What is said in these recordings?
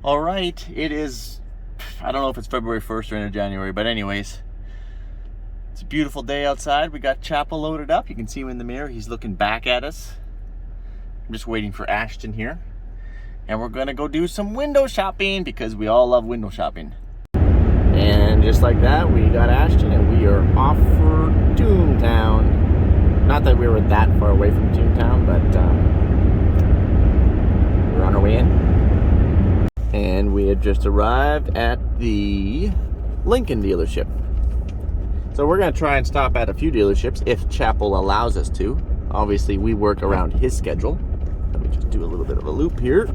All right, it is, I don't know if it's February 1st or into January, but anyways, it's a beautiful day outside. We got Chapel loaded up. You can see him in the mirror. He's looking back at us. I'm just waiting for Ashtyn here. And we're gonna go do some window shopping because we all love window shopping. And just like that, we got Ashtyn and we are off for Toontown. Not that we were that far away from Toontown, but we're on our way in. And we had just arrived at the Lincoln dealership. So we're gonna try and stop at a few dealerships if Chapel allows us to. Obviously, we work around his schedule. Let me just do a little bit of a loop here.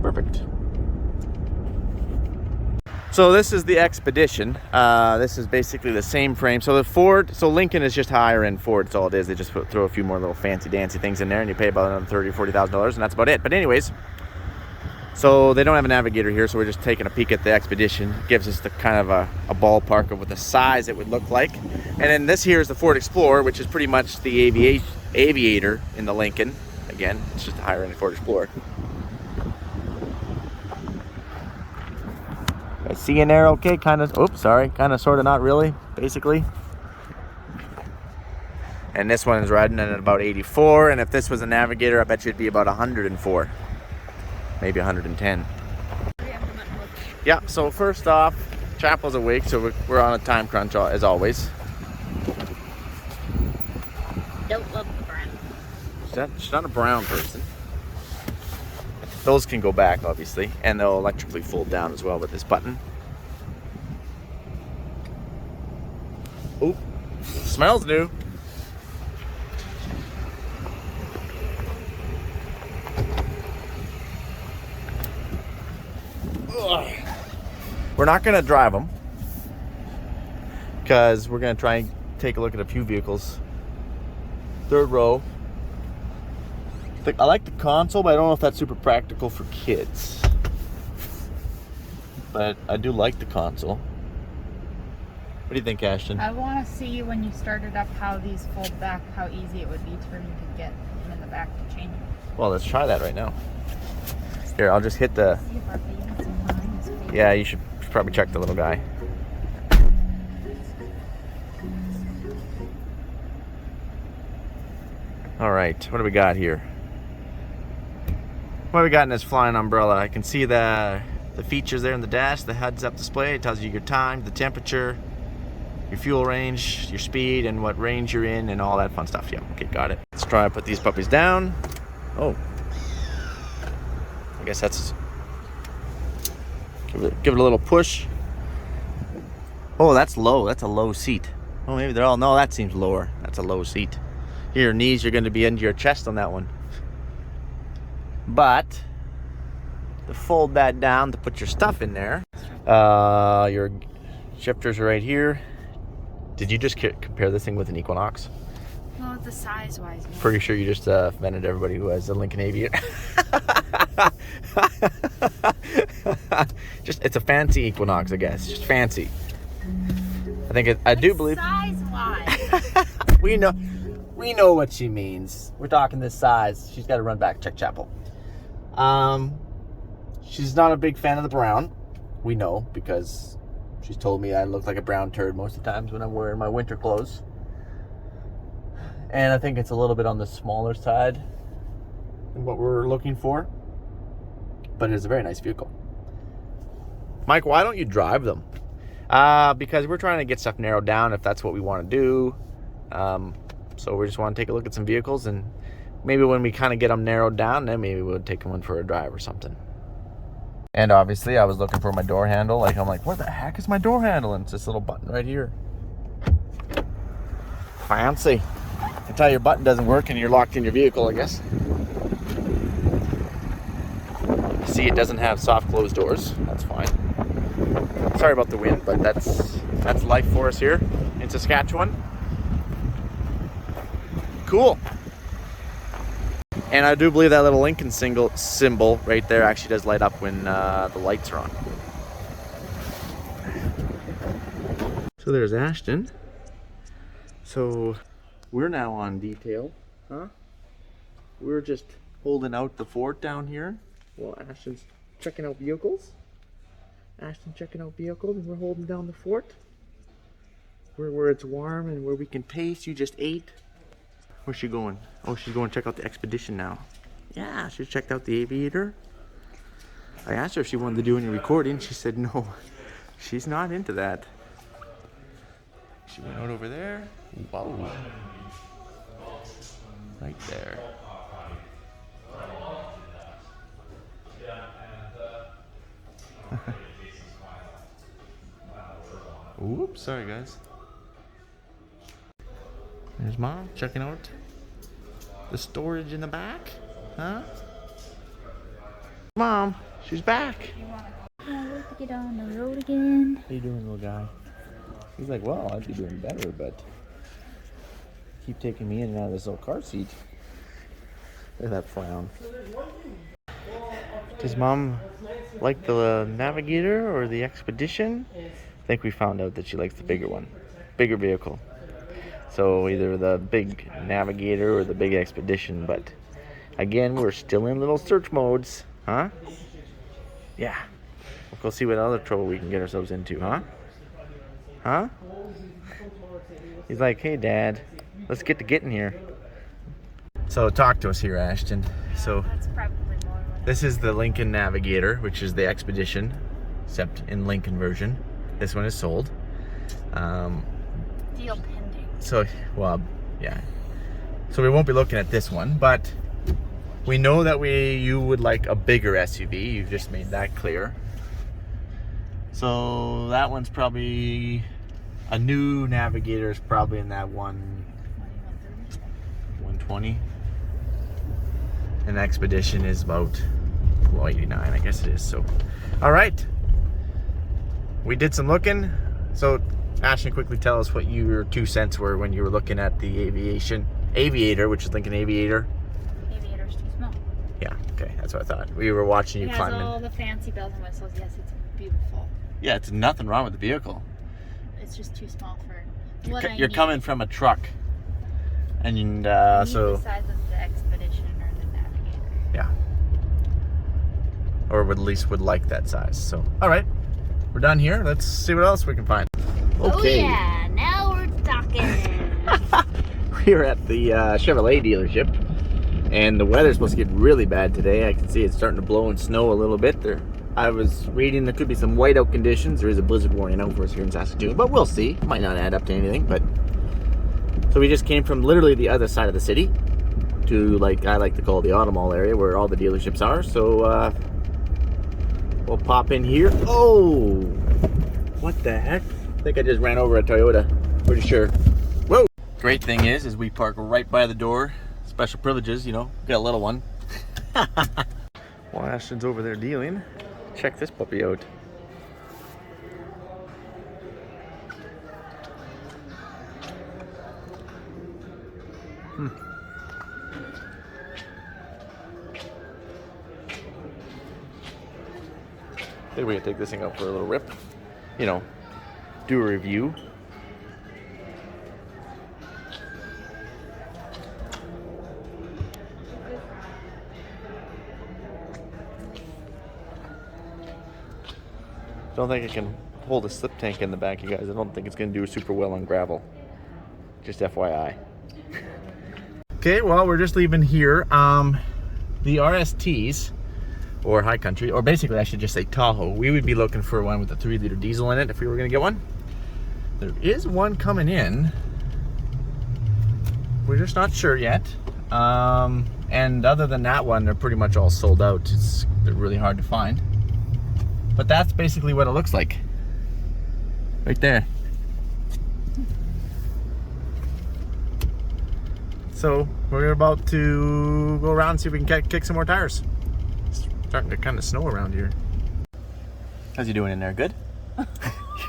Perfect. So this is the Expedition. This is basically the same frame. So the Ford, so Lincoln is just higher end Ford. It's all it is. They just throw a few more little fancy dancy things in there and you pay about another $30,000 or $40,000 and that's about it. But anyways, so they don't have a Navigator here, so we're just taking a peek at the Expedition. It gives us the kind of a ballpark of what the size it would look like. And then this here is the Ford Explorer, which is pretty much the Aviator in the Lincoln. Again, it's just a higher end Ford Explorer. I see in there, okay, kind of, oops, sorry, kind of, sort of, not really, basically. And this one is riding at about 84, and if this was a Navigator, I bet you it'd be about 104, maybe 110. Yeah, so first off, Chapel's awake, so we're on a time crunch as always. Don't love the brown. She's not a brown person. Those can go back, obviously, and they'll electrically fold down as well with this button. Oh, smells new. Ugh. We're not going to drive them because we're going to try and take a look at a few vehicles. Third row. I like the console, but I don't know if that's super practical for kids. But I do like the console. What do you think, Ashtyn? I want to see when you start it up how these fold back, how easy it would be for me to get them in the back to change them. Well, let's try that right now. Here, I'll just hit the... See if our baby's in line. Yeah, you should probably check the little guy. All right, what do we got here? What we got in this flying umbrella? I can see the features there in the dash, the heads-up display. It tells you your time, the temperature, your fuel range, your speed, and what range you're in, and all that fun stuff. Yeah, okay, got it. Let's try and put these puppies down. Oh, I guess that's... Give it a little push. Oh, that's low. That's a low seat. Oh, maybe they're all... No, that seems lower. That's a low seat. Your knees are going to be into your chest on that one. But to fold that down to put your stuff in there, your shifters are right here. Did you just compare this thing with an Equinox? Well, the size-wise. Pretty sure you just offended everybody who has a Lincoln Aviator. It's a fancy Equinox, I guess. Just fancy. I think I do believe. Size-wise. We know what she means. We're talking this size. She's got to run back, check Chapel. She's not a big fan of the brown. We know because she's told me I look like a brown turd most of the times when I'm wearing my winter clothes. And I think it's a little bit on the smaller side than what we're looking for. But it's a very nice vehicle. Mike, why don't you drive them? Because we're trying to get stuff narrowed down if that's what we want to do. So we just want to take a look at some vehicles, and maybe when we kind of get them narrowed down, then maybe we'll take one for a drive or something. And obviously I was looking for my door handle. I'm like, what the heck is my door handle? And it's this little button right here. Fancy. Until your button doesn't work and you're locked in your vehicle, I guess. See, it doesn't have soft closed doors. That's fine. Sorry about the wind, but that's life for us here in Saskatchewan. Cool. And I do believe that little Lincoln symbol right there actually does light up when the lights are on. So there's Ashtyn. So we're now on detail, huh? We're just holding out the fort down here while Ashtyn's checking out vehicles. Ashtyn checking out vehicles, and we're holding down the fort. We're where it's warm and where we can pace. You just ate. Where's she going? Oh, she's going to check out the Expedition now. Yeah, she checked out the Aviator. I asked her if she wanted to do any recording. She said no. She's not into that. She went out over there. Whoa. Right there. Oops, sorry guys. There's Mom checking out the storage in the back. Huh? Mom, she's back. To get on the road again. How you doing, little guy? He's like, well, I'd be doing better, but keep taking me in and out of this little car seat. Look at that frown. Does Mom like the Navigator or the Expedition? I think we found out that she likes the bigger one. Bigger vehicle. So either the big Navigator or the big Expedition, but again, we're still in little search modes, huh? Yeah. We'll go see what other trouble we can get ourselves into, huh? Huh? He's like, hey Dad, let's get to getting here. So talk to us here, Ashtyn. So That's probably more. this is the Lincoln Navigator, which is the Expedition, except in Lincoln version. This one is sold. Deal pending. So, well, yeah. So we won't be looking at this one, but we know that you would like a bigger SUV. You've just made that clear. So that one's probably a new Navigator is probably in that 120. An Expedition is about 89, I guess it is. So, all right. We did some looking. So, Ashtyn, quickly tell us what your 2 cents were when you were looking at the Aviator, which is Lincoln Aviator. Aviator's too small. Yeah, okay, that's what I thought. We were watching you It climb has in. all the fancy bells and whistles. Yes, it's beautiful. Yeah, it's nothing wrong with the vehicle. It's just too small for what I You're need. coming from a truck, and I need so the size of the Expedition or the Navigator. yeah, or at least would like that size. So, all right, we're done here. Let's see what else we can find. Okay. Oh yeah, now we're talking. We're at the Chevrolet dealership, and the weather's supposed to get really bad today. I can see it's starting to blow and snow a little bit there. I was reading there could be some whiteout conditions. There is a blizzard warning out for us here in Saskatoon, but we'll see. Might not add up to anything, but so we just came from literally the other side of the city to, like, I like to call the Auto Mall area where all the dealerships are. So we'll pop in here. Oh, what the heck? I think I just ran over a Toyota. Pretty sure. Whoa! Great thing is we park right by the door. Special privileges, you know. Got a little one. While Ashtyn's over there dealing, check this puppy out. I think we can take this thing out for a little rip. You know, do a review. Don't think it can hold a slip tank in the back, you guys. I don't think it's going to do super well on gravel. Just FYI. Okay, well, we're just leaving here. The RSTs, or High Country, or basically I should just say Tahoe, we would be looking for one with a 3-liter diesel in it if we were going to get one. There is one coming in. We're just not sure yet. And other than that one, they're pretty much all sold out. They're really hard to find. But that's basically what it looks like. Right there. So we're about to go around and see if we can kick some more tires. It's starting to kind of snow around here. How's you doing in there? Good? You're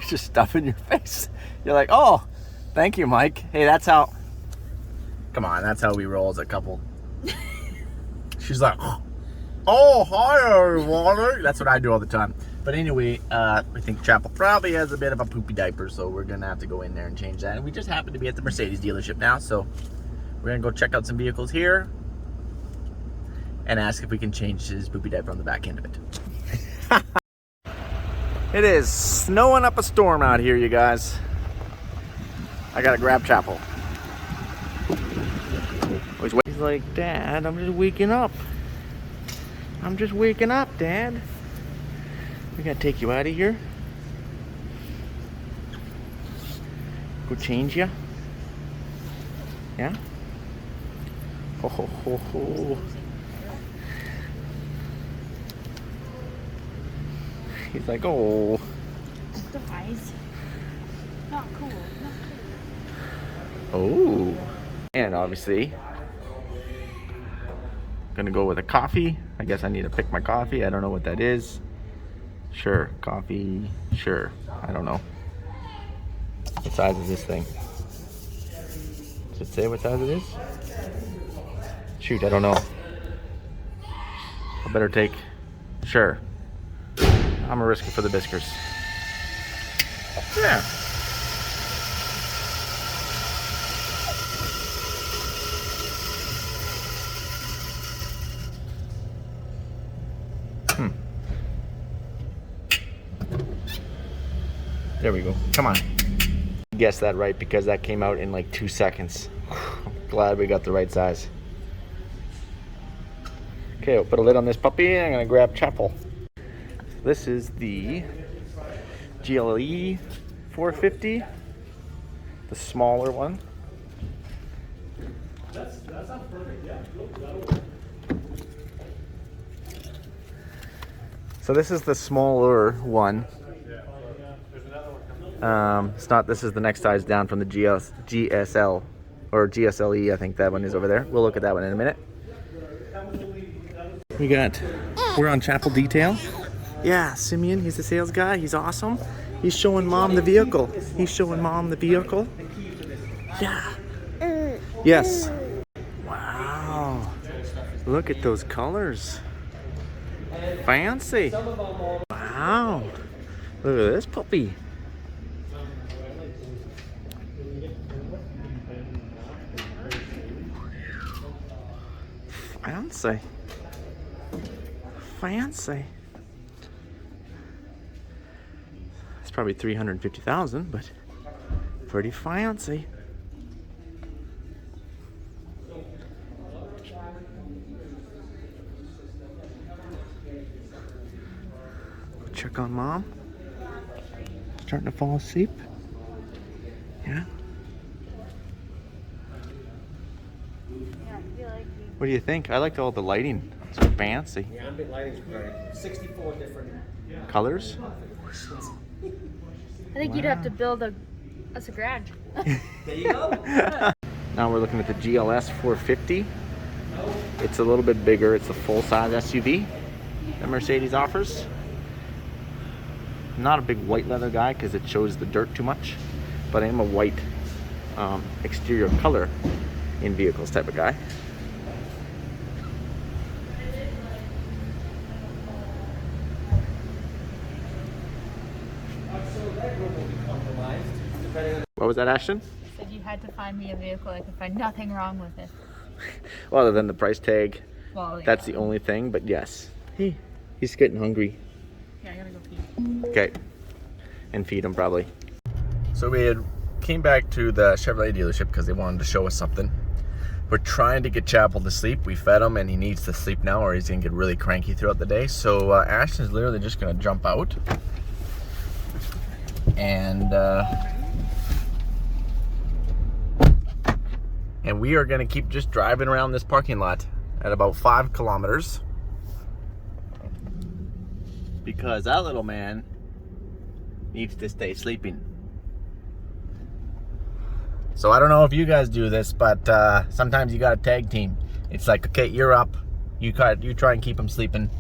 just stuffing your face. You're like, oh, thank you, Mike. Hey, that's how, come on, that's how we roll as a couple. She's like, oh, hi, everyone. That's what I do all the time. But anyway, we think Chapel probably has a bit of a poopy diaper, so we're gonna have to go in there and change that. And we just happen to be at the Mercedes dealership now, so we're gonna go check out some vehicles here and ask if we can change his poopy diaper on the back end of it. It is snowing up a storm out here, you guys. I gotta grab Chapel. He's like, Dad, I'm just waking up. I'm just waking up, Dad. We gotta take you out of here. Go change you. Yeah? Ho ho ho ho. He's like, oh. Guys. Not cool. Not cool. Oh. And obviously, gonna go with a coffee. I guess I need to pick my coffee. I don't know what that is. Sure, coffee. Sure. I don't know. What size is this thing? Does it say what size it is? Shoot, I don't know. I better take. Sure. I'm gonna risk it for the Biskers. Yeah. There we go. Come on. Guess that right because that came out in like 2 seconds. Glad we got the right size. Okay, I'll put a lid on this puppy. I'm gonna grab Chapel. This is the GLE 450, the smaller one. That sounds perfect, yeah. So this is the smaller one. It's not. This is the next size down from the GSL or GSLE. I think that one is over there. We'll look at that one in a minute. We're on Chapel Detail. Yeah, Simeon, he's the sales guy. He's awesome. He's showing Mom the vehicle. He's showing Mom the vehicle. Yeah. Yes. Wow. Look at those colors. Fancy. Wow. Look at this puppy. Fancy. Fancy. It's probably 350,000, but pretty fancy. Check on Mom. Starting to fall asleep. Yeah. What do you think? I like all the lighting. It's so fancy. Yeah, ambient lighting's great. 64 different colors. I think you'd have to build us a garage. There you go. Now we're looking at the GLS 450. It's a little bit bigger. It's a full-size SUV that Mercedes offers. I'm not a big white leather guy because it shows the dirt too much, but I am a white exterior color in vehicles type of guy. What was that, Ashtyn? Said you had to find me a vehicle. I could find nothing wrong with it. Well, other than the price tag, Well, that's the only thing. But yes, he's getting hungry. Yeah, I gotta go pee. Okay, and feed him probably. So we came back to the Chevrolet dealership because they wanted to show us something. We're trying to get Chapel to sleep. We fed him and he needs to sleep now or he's gonna get really cranky throughout the day. So Ashtyn's literally just gonna jump out and we are gonna keep just driving around this parking lot at about 5 kilometers because that little man needs to stay sleeping. So I don't know if you guys do this, but sometimes you got a tag team. It's like, okay, you're up. You try and keep him sleeping.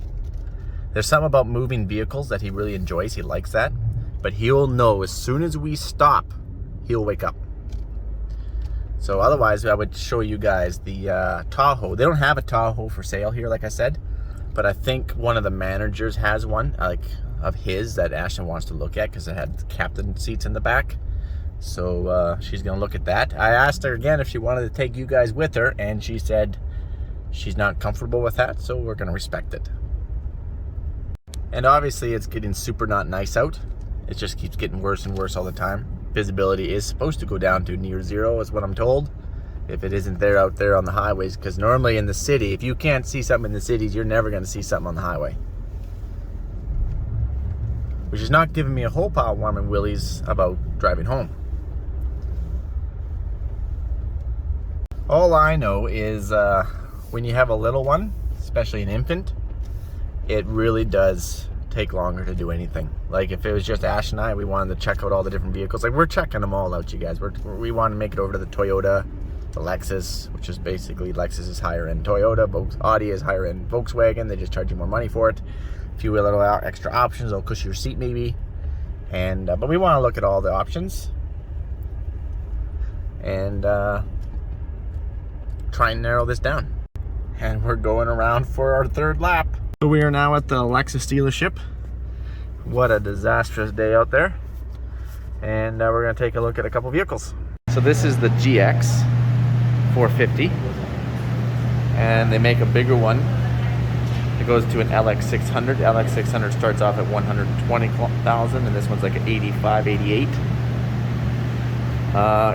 There's something about moving vehicles that he really enjoys. He likes that. But he'll know as soon as we stop, he'll wake up. So otherwise, I would show you guys the Tahoe. They don't have a Tahoe for sale here, like I said. But I think one of the managers has one. Like, of his that Ashtyn wants to look at because it had captain seats in the back. So she's gonna look at that. I asked her again if she wanted to take you guys with her, and she said she's not comfortable with that, so we're gonna respect it. And obviously it's getting super not nice out. It just keeps getting worse and worse all the time. Visibility is supposed to go down to near zero is what I'm told, if it isn't there out there on the highways, because normally in the city, if you can't see something in the cities, you're never going to see something on the highway. Which is not giving me a whole pile of warm and willies about driving home. All I know is when you have a little one, especially an infant, it really does take longer to do anything. Like if it was just Ash and I, we wanted to check out all the different vehicles. Like we're checking them all out, you guys. We want to make it over to the Toyota, the Lexus, which is basically Lexus is higher end Toyota, Audi is higher end Volkswagen. They just charge you more money for it. A few little extra options, they'll cushion your seat maybe. And but we want to look at all the options and try and narrow this down. And we're going around for our third lap. So we are now at the Lexus dealership. What a disastrous day out there. And we're going to take a look at a couple vehicles. So this is the GX 450. And they make a bigger one. It goes to an LX 600. LX 600 starts off at 120,000 and this one's like an 85, 88.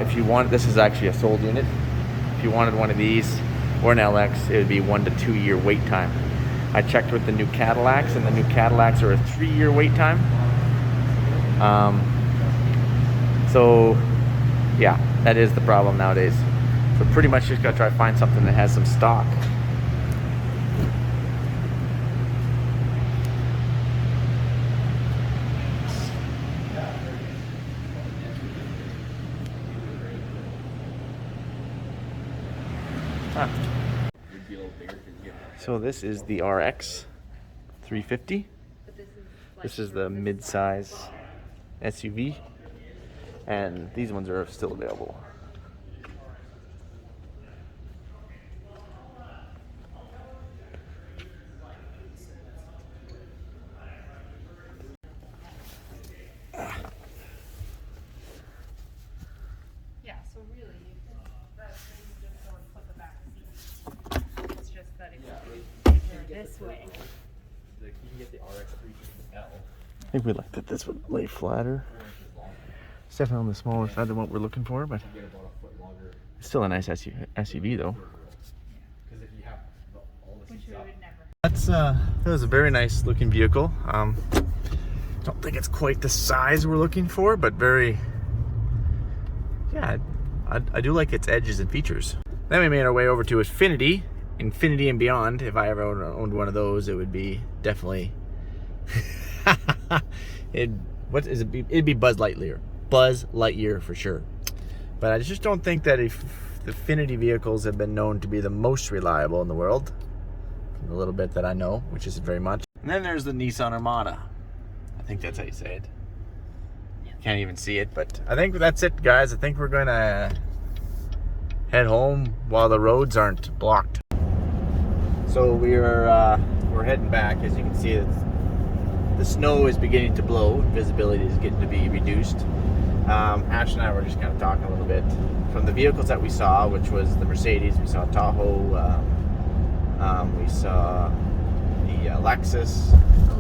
If you want, this is actually a sold unit. If you wanted one of these or an LX, it would be 1 to 2 year wait time. I checked with the new Cadillacs, and the new Cadillacs are a 3-year wait time. So, yeah, that is the problem nowadays. So pretty much just gotta try to find something that has some stock. Huh. So this is the RX 350. This is the mid-size SUV, and these ones are still available. Yeah, so really, that's just going to put the back seat. It's just that if you take her this way. You can get the RX 350L. I think we looked at this would lay flatter. It's definitely on the smaller side than what we're looking for, but it's still a nice SUV though. Which we would never. That was a very nice looking vehicle. Don't think it's quite the size we're looking for, but very, yeah, I do like its edges and features. Then we made our way over to Infiniti and Beyond. If I ever owned one of those, it would be definitely it'd be Buzz Lightyear for sure. But I just don't think that if the Infiniti vehicles have been known to be the most reliable in the world, from the little bit that I know, which isn't very much. And then there's the Nissan Armada. I think that's how you say it. Can't even see it, but I think that's it, guys. I think we're gonna head home while the roads aren't blocked. So we're heading back. As you can see, the snow is beginning to blow. Visibility is getting to be reduced. Ash and I were just kind of talking a little bit from the vehicles that we saw, which was the Mercedes. We saw Tahoe. We saw the Lexus. The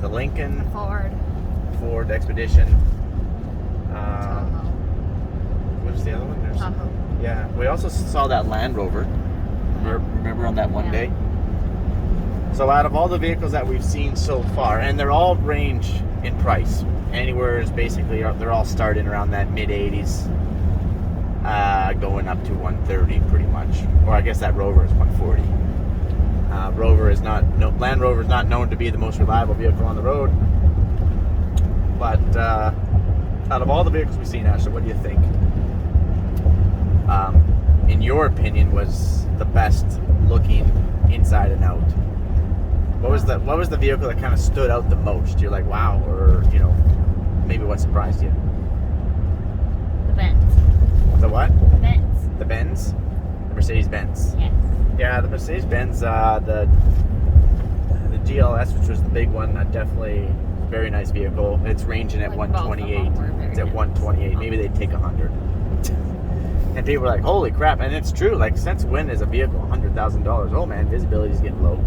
Lincoln. Ford Expedition. What's the other one? There's Tahoe. Yeah, we also saw that Land Rover. Remember on that one day? So out of all the vehicles that we've seen so far, and they're all range in price. Anywhere is basically, they're all starting around that mid-80s, going up to 130 pretty much. Or I guess that Rover is 140. Land Rover is not known to be the most reliable vehicle on the road. But out of all the vehicles we've seen, Ashley, what do you think? In your opinion, was the best looking inside and out? What was the vehicle that kind of stood out the most? You're like, wow, or maybe what surprised you? The Benz. The what? The Benz. The Benz? The Mercedes-Benz. Yes. Yeah, the Mercedes-Benz, the GLS, which was the big one, definitely Very nice vehicle. It's ranging at Like, both of them 128. were very It's at nice. 128. Maybe they'd take 100. And people are like, holy crap. And it's true. Like, since when is a vehicle $100,000? Oh, man, visibility's getting low.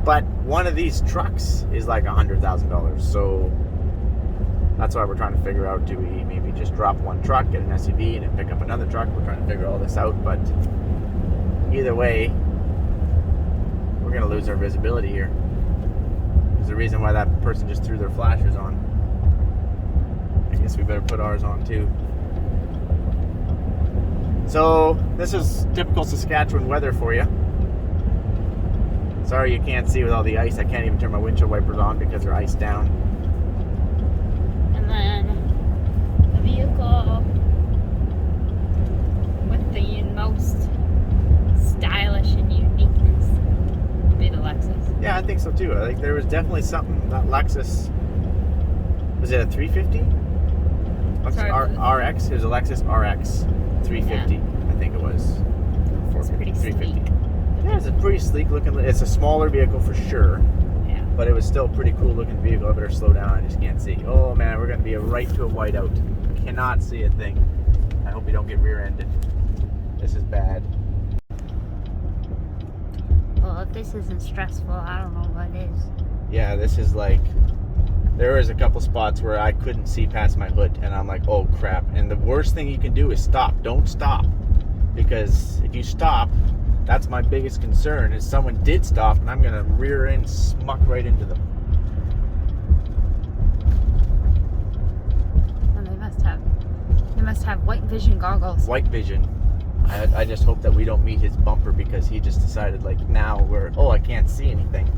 But one of these trucks is like $100,000. So that's why we're trying to figure out, do we maybe just drop one truck, get an SUV, and then pick up another truck? We're trying to figure all this out. But either way, we're going to lose our visibility here. There's a reason why that person just threw their flashers on. I guess we better put ours on too. So this is typical Saskatchewan weather for you. Sorry you can't see with all the ice. I can't even turn my windshield wipers on because they're iced down. And then the vehicle with the most stylish and uniqueness would be the Lexus. Yeah, I think so too. I think there was definitely something that Lexus. Was it a 350? Sorry, RX. It was a Lexus RX 350. Yeah. I think it was. It's pretty 350. sleek. Yeah, it's a pretty sleek looking. It's a smaller vehicle for sure. Yeah. But it was still a pretty cool looking vehicle. I better slow down. I just can't see. Oh man, we're gonna be right to a whiteout. Cannot see a thing. I hope you don't get rear-ended. This is bad. Well, if this isn't stressful, I don't know what is. Yeah, this is like. There was a couple spots where I couldn't see past my hood, and I'm like, oh crap. And the worst thing you can do is stop. Don't stop, because if you stop, that's my biggest concern. Is someone did stop, and I'm gonna rear end smuck right into them. And they must have white vision goggles. White vision. I just hope that we don't meet his bumper because he just decided like now I can't see anything.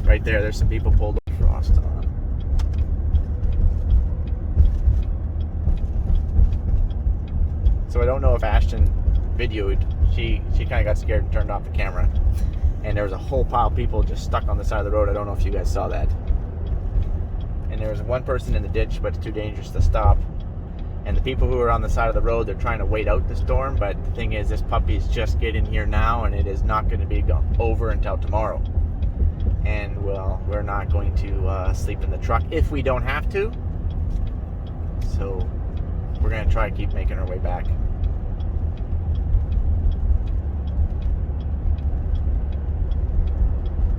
Right there, there's some people pulled up frost on. So I don't know if Ashtyn videoed. She kind of got scared and turned off the camera. And there was a whole pile of people just stuck on the side of the road. I don't know if you guys saw that. And there was one person in the ditch, but it's too dangerous to stop. And the people who are on the side of the road, they're trying to wait out the storm. But the thing is, this puppy's just getting here now, and it is not going to be over until tomorrow. And well, we're not going to sleep in the truck if we don't have to. So we're going to try to keep making our way back.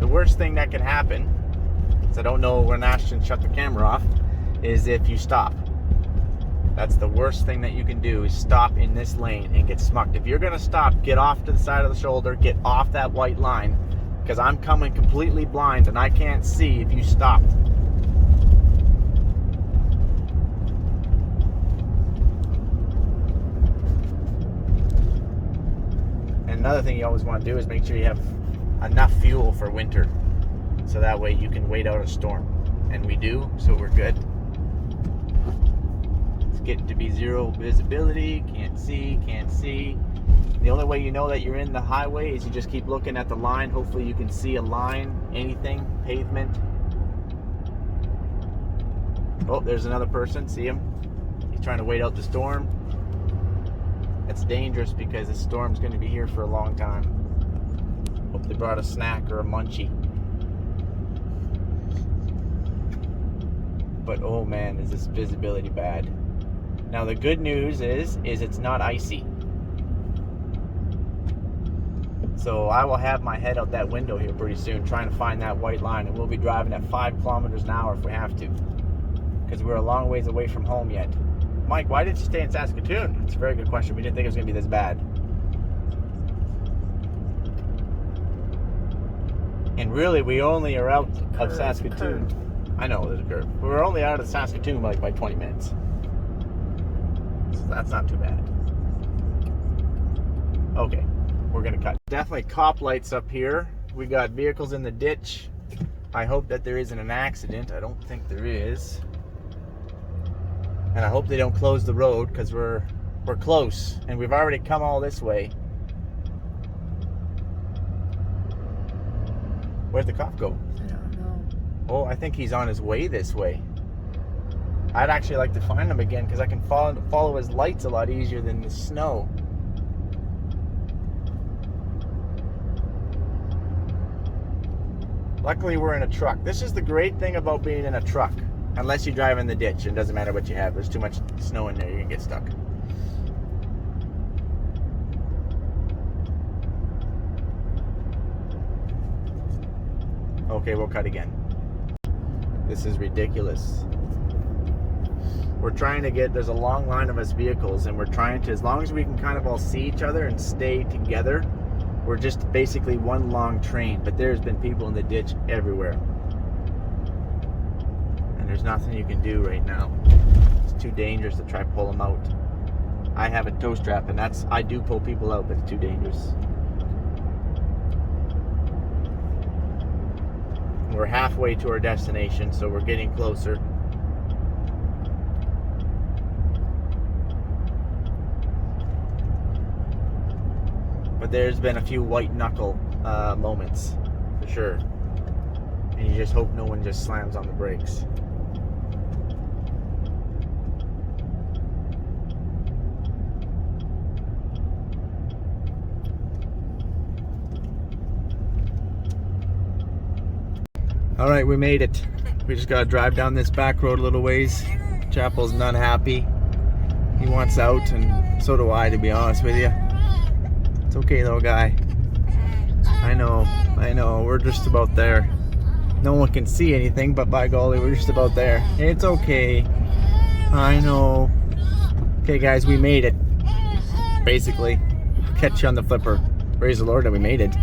The worst thing that can happen, is I don't know when Ashtyn shut the camera off, is if you stop. That's the worst thing that you can do, is stop in this lane and get smucked. If you're going to stop, get off to the side of the shoulder, get off that white line. Because I'm coming completely blind and I can't see if you stop. And another thing you always want to do is make sure you have enough fuel for winter. So that way you can wait out a storm. And we do, so we're good. It's getting to be zero visibility. Can't see. The only way you know that you're in the highway is you just keep looking at the line. Hopefully you can see a line, anything, pavement. Oh, there's another person. See him? He's trying to wait out the storm. It's dangerous because the storm's going to be here for a long time. Hope they brought a snack or a munchie. But oh man, is this visibility bad. Now the good news is it's not icy. So I will have my head out that window here pretty soon trying to find that white line, and we'll be driving at 5 kilometers an hour if we have to, because we're a long ways away from home yet. Mike, why did you stay in Saskatoon? It's a very good question. We didn't think it was going to be this bad. And really, we only are out of Saskatoon. I know there's a curve. We're only out of Saskatoon like by 20 minutes. So that's not too bad. Okay. We're gonna cut. Definitely cop lights up here. We got vehicles in the ditch. I hope that there isn't an accident. I don't think there is. And I hope they don't close the road because we're close and we've already come all this way. Where'd the cop go? I don't know. Oh, I think he's on his way this way. I'd actually like to find him again because I can follow his lights a lot easier than the snow. Luckily, we're in a truck. This is the great thing about being in a truck. Unless you drive in the ditch, it doesn't matter what you have. There's too much snow in there, you're gonna get stuck. Okay, we'll cut again. This is ridiculous. We're trying to get, there's a long line of us vehicles, and we're trying to, as long as we can kind of all see each other and stay together, we're just basically one long train. But there's been people in the ditch everywhere. And there's nothing you can do right now. It's too dangerous to try to pull them out. I have a tow strap, and I do pull people out, but it's too dangerous. We're halfway to our destination, so we're getting closer. But there's been a few white knuckle moments, for sure. And you just hope no one just slams on the brakes. All right, we made it. We just gotta drive down this back road a little ways. Chapel's not happy. He wants out, and so do I, to be honest with you. It's okay, little guy. I know. We're just about there. No one can see anything, but by golly, we're just about there. It's okay. I know. Okay, guys, we made it. Basically. Catch you on the flipper. Praise the Lord that we made it.